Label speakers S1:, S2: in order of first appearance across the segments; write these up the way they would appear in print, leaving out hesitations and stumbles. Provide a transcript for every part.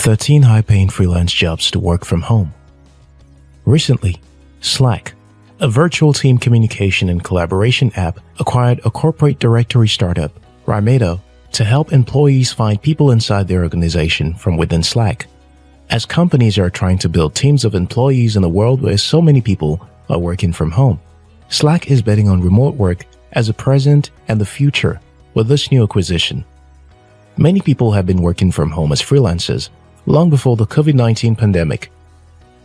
S1: 13 high-paying freelance jobs to work from home. Recently, Slack, a virtual team communication and collaboration app, acquired a corporate directory startup, Rimeto, to help employees find people inside their organization from within Slack. As companies are trying to build teams of employees in a world where so many people are working from home, Slack is betting on remote work as a present and the future with this new acquisition. Many people have been working from home as freelancers long before the COVID-19 pandemic.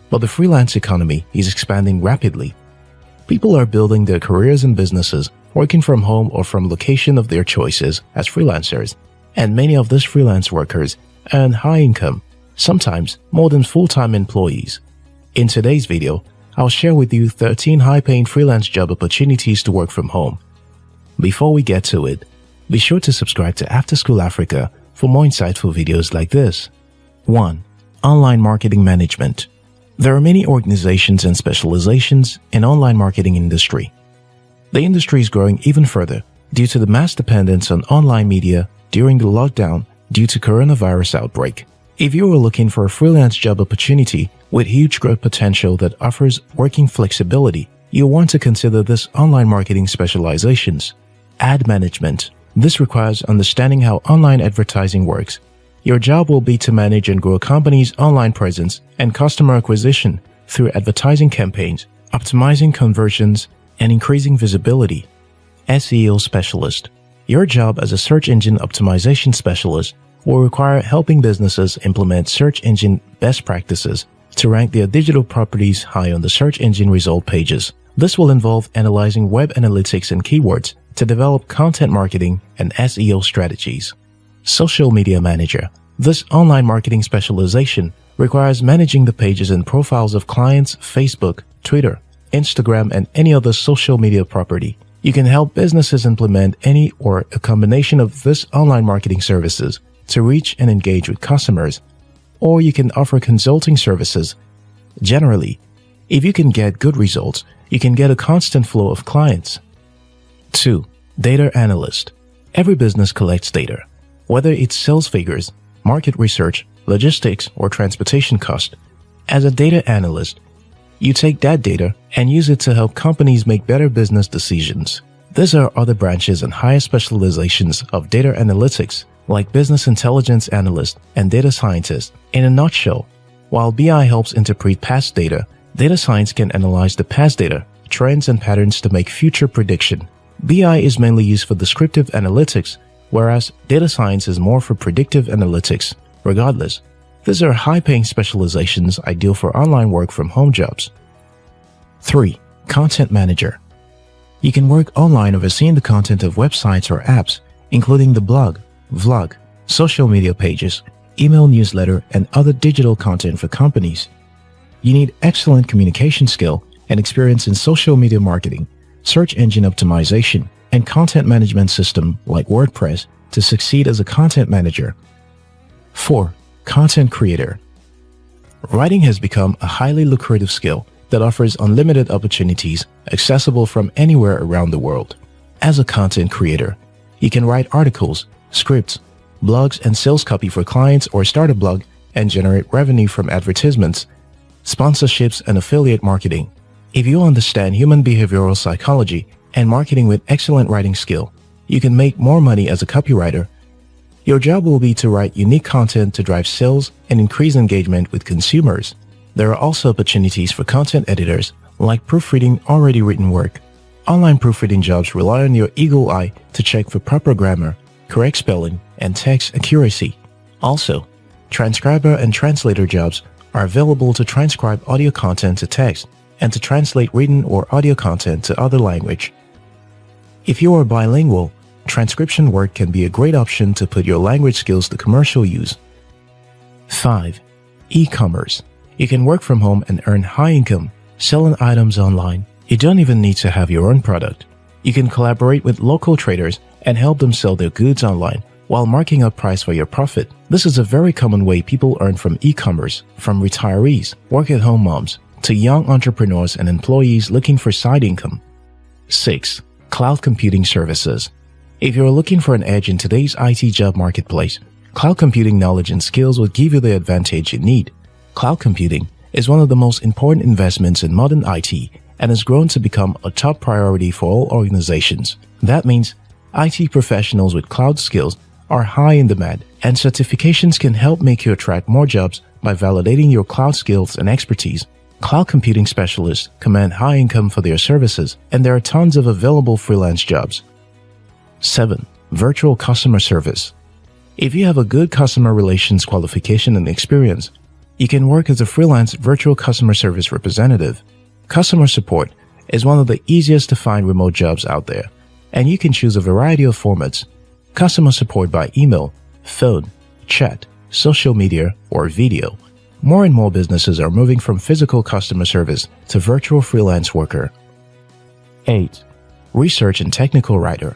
S1: But the freelance economy is expanding rapidly. People are building their careers and businesses working from home or from location of their choices as freelancers, and many of these freelance workers earn high income, sometimes more than full-time employees. In today's video, I'll share with you 13 high-paying freelance job opportunities to work from home. Before we get to it, be sure to subscribe to After School Africa for more insightful videos like this. 1. Online marketing management. There are many organizations and specializations in online marketing industry. The industry is growing even further due to the mass dependence on online media during the lockdown due to coronavirus outbreak. If you are looking for a freelance job opportunity with huge growth potential that offers working flexibility, you'll want to consider this online marketing specializations. Ad management. This requires understanding how online advertising works. Your job will be to manage and grow a company's online presence and customer acquisition through advertising campaigns, optimizing conversions, and increasing visibility. SEO specialist. Your job as a search engine optimization specialist will require helping businesses implement search engine best practices to rank their digital properties high on the search engine result pages. This will involve analyzing web analytics and keywords to develop content marketing and SEO strategies. Social media manager. This online marketing specialization requires managing the pages and profiles of clients' Facebook, Twitter, Instagram, and any other social media property. You can help businesses implement any or a combination of this online marketing services to reach and engage with customers, or you can offer consulting services. Generally, if you can get good results, you can get a constant flow of clients. 2. Data analyst. Every business collects data, whether it's sales figures, market research, logistics, or transportation cost. As a data analyst, you take that data and use it to help companies make better business decisions. These are other branches and higher specializations of data analytics, like business intelligence analyst and data scientist. In a nutshell, while BI helps interpret past data, data science can analyze the past data, trends, and patterns to make future prediction. BI is mainly used for descriptive analytics, whereas data science is more for predictive analytics. Regardless, these are high-paying specializations ideal for online work from home jobs. 3. Content manager. You can work online overseeing the content of websites or apps, including the blog, vlog, social media pages, email newsletter, and other digital content for companies. You need excellent communication skill and experience in social media marketing, search engine optimization, and content management system like WordPress to succeed as a content manager. 4. Content creator. Writing has become a highly lucrative skill that offers unlimited opportunities accessible from anywhere around the world. As a content creator, you can write articles, scripts, blogs, and sales copy for clients or start a blog and generate revenue from advertisements, sponsorships, and affiliate marketing. If you understand human behavioral psychology and marketing with excellent writing skill, you can make more money as a copywriter. Your job will be to write unique content to drive sales and increase engagement with consumers. There are also opportunities for content editors, like proofreading already written work. Online proofreading jobs rely on your eagle eye to check for proper grammar, correct spelling, and text accuracy. Also, transcriber and translator jobs are available to transcribe audio content to text and to translate written or audio content to other language. If you are bilingual, transcription work can be a great option to put your language skills to commercial use. 5. E-commerce. You can work from home and earn high income selling items online. You don't even need to have your own product. You can collaborate with local traders and help them sell their goods online while marking up price for your profit. This is a very common way people earn from e-commerce, from retirees, work-at-home moms, to young entrepreneurs and employees looking for side income. 6. Cloud computing services. If you're looking for an edge in today's IT job marketplace, Cloud computing knowledge and skills will give you the advantage you need. Cloud computing is one of the most important investments in modern IT and has grown to become a top priority for all organizations. That means IT professionals with cloud skills are high in demand, and certifications can help make you attract more jobs by validating your cloud skills and expertise. Cloud computing specialists command high income for their services, and there are tons of available freelance jobs. 7. Virtual customer service. If you have a good customer relations qualification and experience, you can work as a freelance virtual customer service representative. Customer support is one of the easiest to find remote jobs out there, and you can choose a variety of formats. Customer support by email, phone, chat, social media, or video. More and more businesses are moving from physical customer service to virtual freelance worker. 8. Research and technical writer.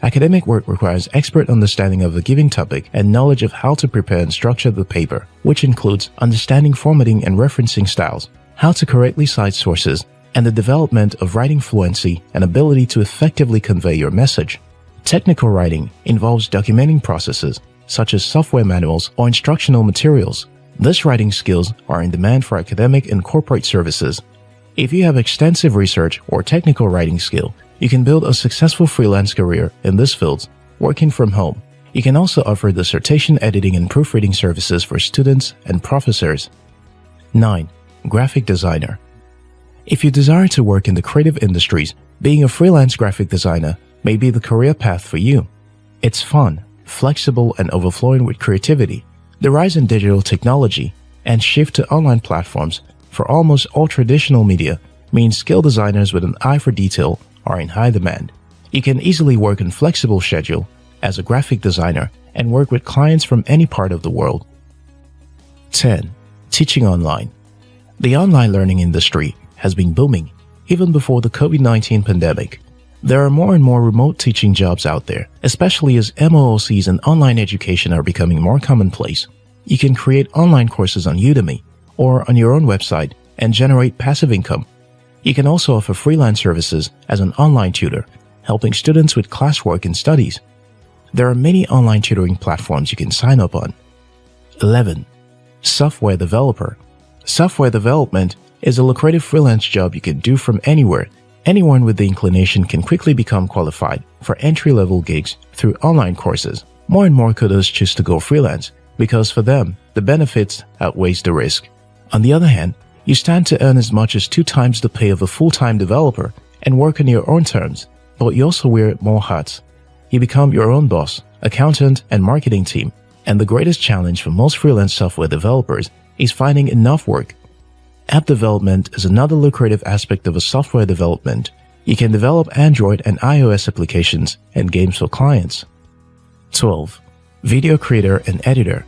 S1: Academic work requires expert understanding of a given topic and knowledge of how to prepare and structure the paper, which includes understanding formatting and referencing styles, how to correctly cite sources, and the development of writing fluency and ability to effectively convey your message. Technical writing involves documenting processes, such as software manuals or instructional materials. These writing skills are in demand for academic and corporate services. If you have extensive research or technical writing skill, you can build a successful freelance career in these fields, working from home. You can also offer dissertation editing and proofreading services for students and professors. 9. Graphic designer. If you desire to work in the creative industries, being a freelance graphic designer may be the career path for you. It's fun, flexible, and overflowing with creativity. The rise in digital technology and shift to online platforms for almost all traditional media means skilled designers with an eye for detail are in high demand. You can easily work on flexible schedule as a graphic designer and work with clients from any part of the world. 10. Teaching online. The online learning industry has been booming even before the COVID-19 pandemic. There are more and more remote teaching jobs out there, especially as MOOCs and online education are becoming more commonplace. You can create online courses on Udemy or on your own website and generate passive income. You can also offer freelance services as an online tutor, helping students with classwork and studies. There are many online tutoring platforms you can sign up on. 11. Software developer. Software development is a lucrative freelance job you can do from anywhere. Anyone with the inclination can quickly become qualified for entry-level gigs through online courses. More and more coders choose to go freelance because for them, the benefits outweighs the risk. On the other hand, you stand to earn as much as 2 times the pay of a full-time developer and work on your own terms, but you also wear more hats. You become your own boss, accountant, and marketing team, and the greatest challenge for most freelance software developers is finding enough work. App development is another lucrative aspect of a software development. You can develop Android and iOS applications and games for clients. 12. Video creator and editor.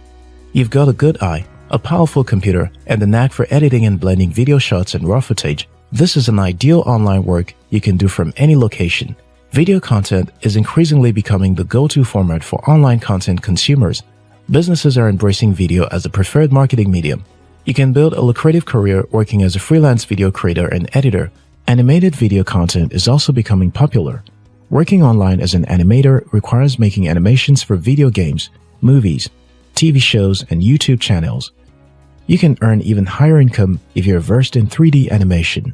S1: You've got a good eye, a powerful computer, and the knack for editing and blending video shots and raw footage. This is an ideal online work you can do from any location. Video content is increasingly becoming the go-to format for online content consumers. Businesses are embracing video as a preferred marketing medium. You can build a lucrative career working as a freelance video creator and editor. Animated video content is also becoming popular. Working online as an animator requires making animations for video games, movies, TV shows, and YouTube channels. You can earn even higher income if you're versed in 3D animation.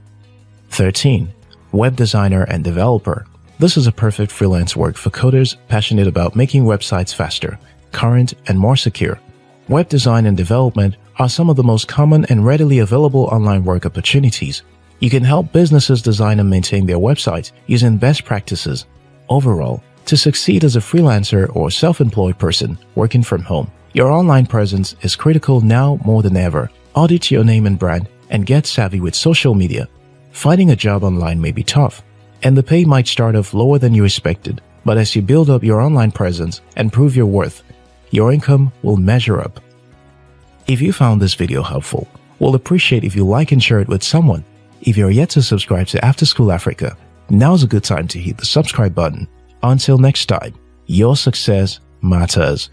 S1: 13. Web designer and developer. This is a perfect freelance work for coders passionate about making websites faster, current, and more secure. Web design and development are some of the most common and readily available online work opportunities. You can help businesses design and maintain their websites using best practices. Overall, to succeed as a freelancer or self-employed person working from home, your online presence is critical now more than ever. Audit your name and brand and get savvy with social media. Finding a job online may be tough, and the pay might start off lower than you expected, but as you build up your online presence and prove your worth, your income will measure up. If you found this video helpful, we'll appreciate if you like and share it with someone. If you're yet to subscribe to After School Africa, now's a good time to hit the subscribe button. Until next time, your success matters.